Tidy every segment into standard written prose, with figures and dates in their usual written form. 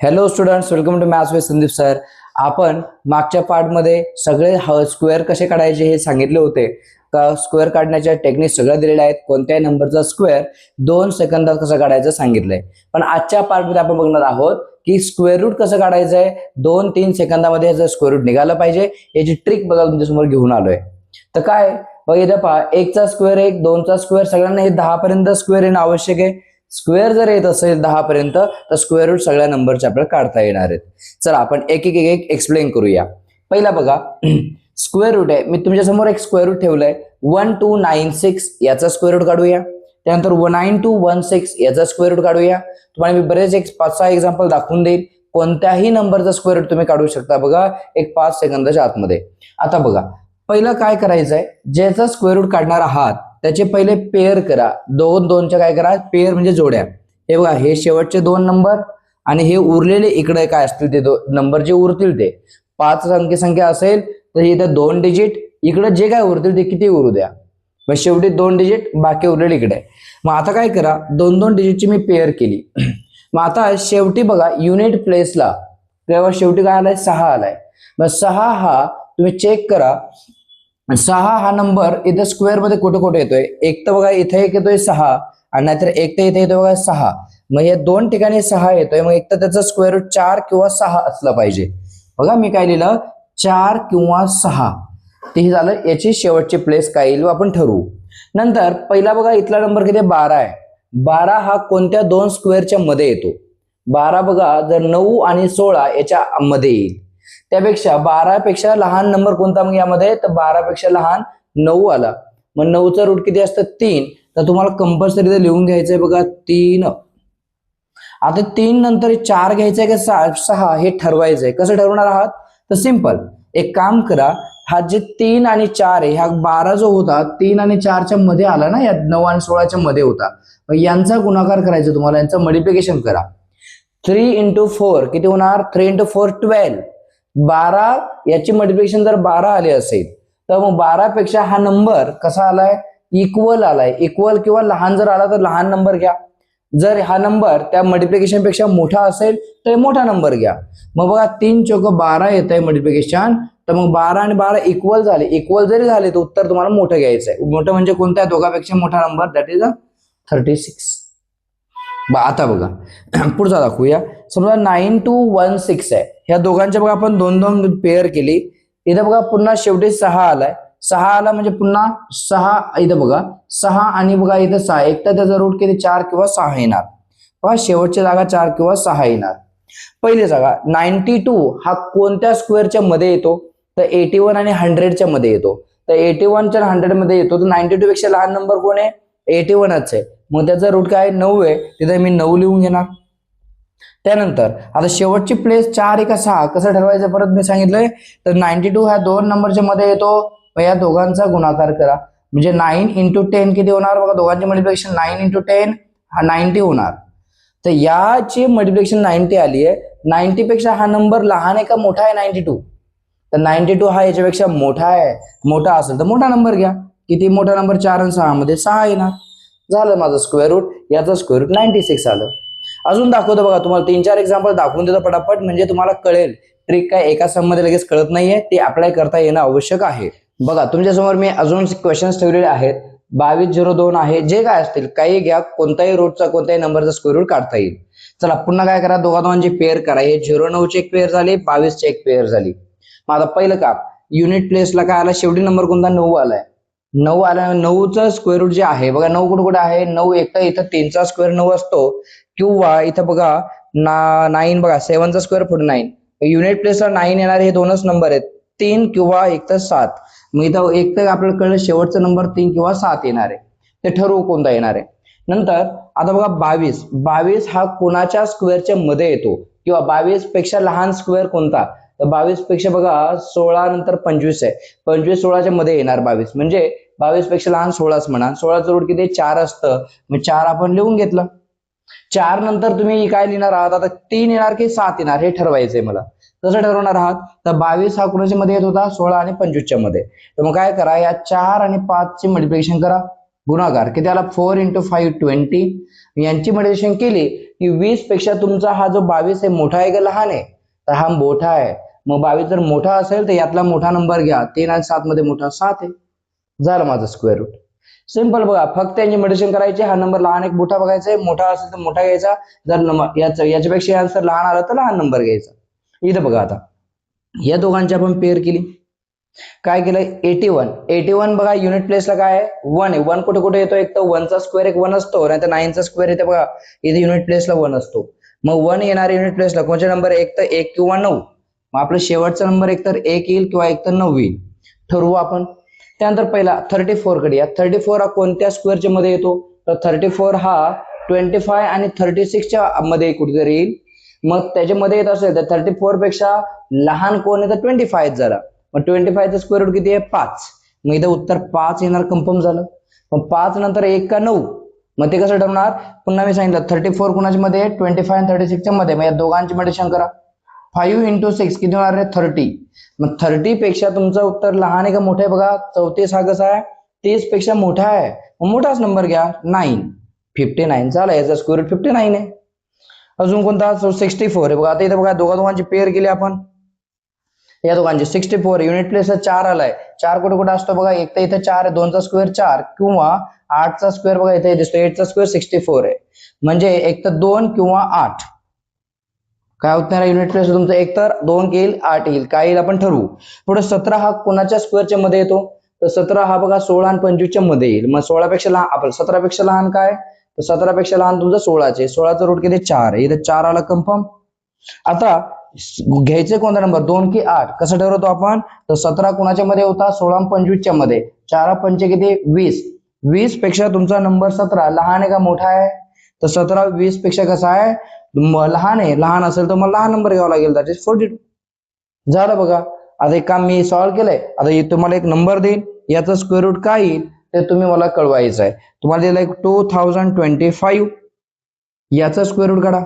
Hello students, welcome to maths with Sandeep sir. आपण मागच्या पार्टमध्ये सगळे स्क्वेअर कसे काढायचे हे सांगितले होते. का स्क्वेअर काढण्याच्या टेक्निक सगळ्या दिलेल्या आहेत. कोणत्याही नंबरचा स्क्वेअर 2 सेकंदात कसं काढायचं सांगितलंय. पण आजच्या पार्टमध्ये आपण बघणार आहोत की स्क्वेअर रूट कसं काढायचं आहे. 2-3 सेकंदामध्ये याचं स्क्वेअर रूट निघालं पाहिजे. याची ट्रिक बघा तुमच्यासमोर घेऊन आलोय. तर काय बघा इथं पहा, 1 चा स्क्वेअर 1, 2 चा स्क्वेअर, सगळ्यांना हे 10 पर्यंत स्क्वेअर येणं आवश्यक आहे. स्क्वेअर जर येत असेल 10 पर्यंत तर स्क्वेअर रूट सगळ्या नंबरचे आपल्याला काढता येणार आहेत. चला आपण एक एक एक एक्सप्लेन करूया. पहिला बघा स्क्वेअर रूट आहे. मी तुमच्या समोर एक स्क्वेअर रूट ठेवलंय 1296, याचा स्क्वेअर रूट काढूया. त्यानंतर 9216 याचा स्क्वेअर रूट काढूया. तुम्हाला मी बरेच 5-6 एक्झाम्पल दाखवून देईल. कोणत्याही नंबरचा स्क्वेअर रूट तुम्ही काढू शकता बघा एक 5 सेकंदाच्या आतमध्ये. आता बघा पहिलं काय करायचं आहे, ज्याचा स्क्वेअर रूट काढणार आहात त्याचे पहिले पेअर करा. 2-2च्या काय करा, पेअर म्हणजे जोड्या. हे बघा हे शेवटचे 2 नंबर आणि हे उरलेले इकडे काय असतील ते नंबर जे उरतील ते 5 संख्या असेल तर इथं 2 डिजिट, इकडे जे काय उरतील ते किती उरू द्या. मग शेवटी 2 डिजिट, बाकी उरलेले इकडे. मग आता काय करा, 2-2 डिजिटची मी पेअर केली. मग आता शेवटी बघा युनिट प्लेसला तेव्हा शेवटी काय आलाय, 6 आलाय. मग 6 हा तुम्ही चेक करा. 6 हा नंबर इथे स्क्वेअर मध्ये कुठे कुठे येतोय. एक तर बघा इथे एक येतोय 6 आणि नाहीतर एक तर इथे येतोय बघा 6. मग या 2 ठिकाणी 6 येतोय. मग एक तर त्याचा स्क्वेअर रूट 4 किंवा 6 असलं पाहिजे. बघा मी काय लिहिलं, 4 किंवा 6. ते झालं याची शेवटची प्लेस काय येईल आपण ठरवू. नंतर पहिला बघा इथला नंबर किती, 12 आहे. 12 हा कोणत्या 2 स्क्वेअरच्या मध्ये येतो. 12 बघा जर 9 आणि 16 याच्या मध्ये येईल. त्यापेक्षा 12 पेक्षा लहान नंबर कोणता मग यामध्ये, तर 12 पेक्षा लहान 9 आला. मग 9चा रूट किती असतं, 3. तर तुम्हाला कंपल्सरी लिहून घ्यायचंय बघा 3. आता 3 नंतर 4 घ्यायचंय का 6 हे ठरवायचंय. कसं ठरवणार आहात, तर सिंपल एक काम करा. हा जे 3 आणि 4 आहे, ह्या 12 जो होता 3 आणि 4च्या मध्ये आला ना, या 9 आणि 16च्या मध्ये होता. मग यांचा गुणाकार करायचा तुम्हाला, यांचं मल्टिप्लिकेशन करा. 3 × 4 किती होणार, 3 × 4 12. 12 याची मल्टिप्लिकेशन जर 12 आले असेल तर मग 12 पेक्षा हा नंबर कसा आलाय, इक्वल आलाय. इक्वल किंवा लहान जर आला तर लहान नंबर घ्या. जर हा नंबर त्या मल्टिप्लिकेशन पेक्षा मोठा असेल तर मोठा नंबर घ्या. मग बघा 3 × 12 येत आहे मल्टिप्लिकेशन. तर मग 12 आणि 12 इक्वल झाले. इक्वल जरी झाले तर उत्तर तुम्हाला मोठं घ्यायचं आहे. मोठं म्हणजे कोणत्या दोघांपेक्षा मोठा नंबर, दॅट इज 36. आता बघा पुढचा दाखवूया. समजा 9216 आहे. ह्या दोघांच्या बघा आपण 2-2 पेअर केली. इथं बघा पुन्हा शेवटी 6 आलाय. 6 आला म्हणजे पुन्हा 6 इथं बघा 6 आणि बघा इथं 6. एक तर त्याचा रूट किती, 4 किंवा 6 येणार. बघा शेवटची जागा 4 किंवा 6 येणार. पहिली जागा 92 हा कोणत्या स्क्वेअरच्या मध्ये येतो, तर 81 आणि 100च्या मध्ये येतो. तर 81च्या 100 मध्ये येतो. तर 92 पेक्षा लहान नंबर कोण आहे, 81च आहे. मग त्याचा रूट काय 9 आहे. तिथे मी 9 लिहून घेणार. त्यानंतर आता शेवटची प्लेस 4 का 6 कसं ठरवायचं परत मी सांगितलंय. तर 92 ह्या 2 नंबरच्या मध्ये येतो. मग या दोघांचा गुणाकार करा. म्हणजे 9 × 10 किती होणार बघा, दोघांचे मल्टिप्लिकेशन 9 × 10 हा 90 होणार. तर याची मल्टिप्लिकेशन 90 आली आहे. 90 पेक्षा हा नंबर लहान आहे का मोठा आहे 92. तर 92 हा याच्यापेक्षा मोठा आहे. मोठा असेल तर मोठा नंबर घ्या. किती मोठा नंबर, 4 आणि 6 मध्ये 6 येणार. झालं माझं स्क्वेअर रूट. याचं स्क्वेअर रूट 96 आलं. अजून दाखवतो बघा, तुम्हाला 3-4 एक्झाम्पल दाखवून देतो पटापट, म्हणजे तुम्हाला कळेल. ट्रिक काय एका सम मध्ये लगेच कळत नाहीये, ते अप्लाय करता येणं आवश्यक आहे. बघा तुमच्यासमोर मी अजून क्वेश्चन्स ठेवलेले आहेत. 2202 आहे. जे काय असतील काही घ्या, कोणत्याही रूटचा कोणत्याही नंबरचा स्क्वेअर रूट काढता येईल. चला पुन्हा काय करा, दोघांची पेअर करा. हे 09ची एक पेअर झाली, 22ची एक पेअर झाली. मग आता पहिलं काम, युनिट प्लेसला काय आला, शेवटी नंबर कोणता 9 आलाय. 9 आला. 9चं स्क्वेअर रूट जे आहे बघा, 9 कुठे कुठे आहे, 9 एक तर इथं 3चा स्क्वेअर 9 असतो, किंवा इथं बघा 9 बघा 7चा स्क्वेअर 49. युनिट प्लेसला 9 येणार. हे 2च नंबर आहेत, 3 किंवा एक तर 7. मग इथं एक तर आपल्याला कळलं शेवटचा नंबर 3 किंवा 7 येणार आहे. ते ठरवू कोणता येणार आहे. नंतर आता बघा 22 हा कोणाच्या स्क्वेअरच्या मध्ये येतो, किंवा 22 पेक्षा लहान स्क्वेअर कोणता, तर 22 पेक्षा बघा 16 नंतर 25 आहे. 25 16च्या मध्ये येणार 22. म्हणजे 22 पेक्षा लहान 16च म्हणा. 16चं रूट किती, 4 असतं. मग 4 आपण लिहून घेतलं. 4 नंतर तुम्ही काय लिहिणार आहात, आता 3 येणार की 7 येणार हे ठरवायचंय मला. कसं ठरवणार आहात, तर 22 हा कोणाच्या मध्ये येत होता, 16 आणि 25च्या मध्ये. तर मग काय करा, या 4 आणि 5 ची मल्टिप्लिकेशन करा. गुणाकार किती आला, 4 × 5 20. यांची मल्टिप्लिकेशन केली की 20 पेक्षा तुमचा हा जो 22 आहे मोठा आहे का लहान आहे, तर हा मोठा आहे. मग 22 जर मोठा असेल तर यातला मोठा नंबर घ्या. 3 आणि 7 मध्ये मोठा 7 आहे. झालं माझं स्क्वेअर रूट. सिंपल बघा, फक्त यांची मल्टिप्लिकेशन करायची. हा नंबर लहान एक मोठा बघायचा आहे, मोठा असेल तर मोठा घ्यायचा, जर याच्यापेक्षा आन्सर लहान आला तर लहान नंबर घ्यायचा. इथं बघा आता या दोघांची आपण पेअर केली. काय केलं 81 बघा युनिट प्लेसला काय आहे 1 आहे. 1 कुठे कुठे येतो, एक तर 1 चा स्क्वेअर एक 1 असतो, नाही तर 9 चा स्क्वेअर येते बघा, इथे युनिट प्लेसला 1 असतो. मग 1 येणार युनिट प्लेसला कोणते नंबर, एक तर 1 किंवा 9. मग आपला शेवटचा नंबर एक तर 1 येईल किंवा एक तर 9 येईल, ठरवू आपण. त्यानंतर पहिला 34 कडे या. 34 हा कोणत्या स्क्वेअरच्या मध्ये येतो, तर 34 हा 25 आणि 36 च्या मध्ये कुठेतरी येईल. मग त्याच्यामध्ये येत असेल तर 34 पेक्षा लहान कोण आहे तर 25 झाला. मग 25 चा स्क्वेअर रूट किती आहे 5. मग इथं उत्तर 5 येणार, कन्फर्म झालं. मग 5 नंतर 1 का 9, मग ते कसं ठरवणार, पुन्हा मी सांगितलं 34 कुणाच्या मध्ये 25 आणि 36 च्या मध्ये, मग या दोघांची मल्टिप्लिकेशन करा. 5 into 6 किती होणार आहे 30. मग 30 पेक्षा तुमचं उत्तर लहान आहे का मोठं आहे बघा. 34 हा कसा आहे 30 पेक्षा मोठा आहे, मग मोठाच नंबर घ्या 9. 59 झाला, याचा स्क्वेअर रूट 59 आहे. अजून कोणता 64 आहे बघा. आता इथे बघा दोघांची पेअर केली आपण. या दोघांची 64 युनिट प्लेसला 4 आलाय. 4 कुठे कुठे असतो बघा, एक तर इथे 4 आहे, 2 चा स्क्वेअर 4 किंवा 8 चा स्क्वेअर बघा इथे दिसतो, 8 चा स्क्वेअर 64 आहे. म्हणजे एक तर 2 किंवा 8. काय होणार युनिट प्लेस तुमचं, एक तर 2 येईल 8 येईल, काय येईल आपण ठरवू. पुढे 17 हा कोणाच्या स्क्वेअरच्या मध्ये येतो, तर 17 हा बघा 16 आणि 25 च्या मध्ये येईल. मग 16 पेक्षा लहान आपण 17 पेक्षा लहान काय, तर 17 पेक्षा लहान तुमचं 16चे. 16चा रूट किती 4 आहे, इथे 4 आला कन्फर्म. आता घ्यायचे कोणता नंबर 2 की 8, कसं ठरवतो आपण, तर 17 कुणाच्या मध्ये होता 16 आणि 25 च्या मध्ये. 4 पंचे किती 20. 20 पेक्षा तुमचा नंबर 17 लहान आहे का मोठा आहे, तर 17 20 पेक्षा कसा आहे लहान आहे. लहान असेल तर मला लहान नंबर घ्यावा लागेल, दॅट इज 42. झालं बघा. आता एक काम मी सॉल्व्ह केलंय. आता तुम्हाला एक नंबर देईन, याचा स्क्वेअर रूट काय येईल ते तुम्ही मला कळवायचं आहे. तुम्हाला दिलं 2025, याचा स्क्वेअर रूट काढा.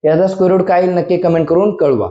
याचा स्क्वेअर रूट काय येईल नक्की कमेंट करून कळवा.